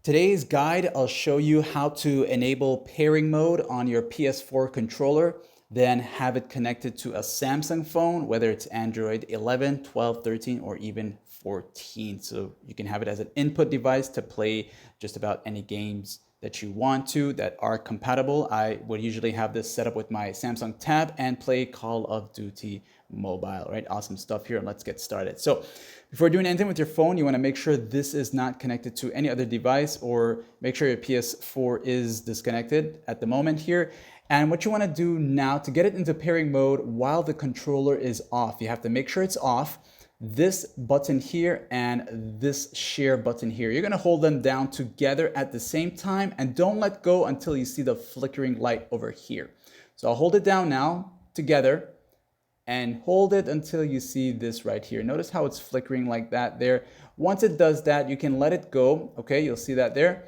Today's guide, I'll show you how to enable pairing mode on your PS4 controller, then have it connected to a Samsung phone, whether it's Android 11, 12, 13, or even 14. So you can have it as an input device to play just about any games that you want to that are compatible. I would usually have this set up with my Samsung Tab and play Call of Duty Mobile, right? Awesome stuff here, and let's get started. So before doing anything with your phone, you want to make sure this is not connected to any other device, or make sure your PS4 is disconnected at the moment here. And what you want to do now to get it into pairing mode while the controller is off, you have to make sure it's off. This button here and this share button here, you're going to hold them down together at the same time, and don't let go until you see the flickering light over here. So I'll hold it down now together and hold it until you see this right here. Notice how it's flickering like that there. Once it does that, you can let it go. Okay, you'll see that there.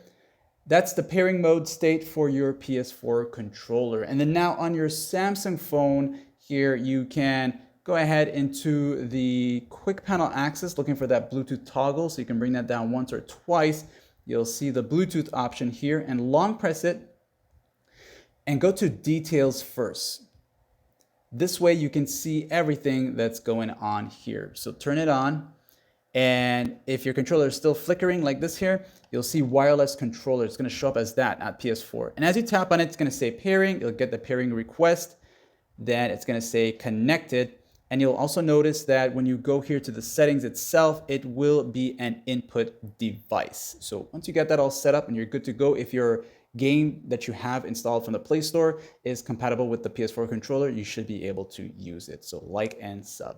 That's the pairing mode state for your PS4 controller. And then now on your Samsung phone here, you can go ahead into the quick panel access, looking for that Bluetooth toggle. So you can bring that down once or twice. You'll see the Bluetooth option here, and long press it and go to details first. This way you can see everything that's going on here. So turn it on. And if your controller is still flickering like this here, you'll see wireless controller. It's going to show up as that at PS4. And as you tap on it, it's going to say pairing. You'll get the pairing request. Then it's going to say connected. And you'll also notice that when you go here to the settings itself, it will be an input device. So once you get that all set up and you're good to go, if your game that you have installed from the Play Store is compatible with the PS4 controller, you should be able to use it. So like and sub.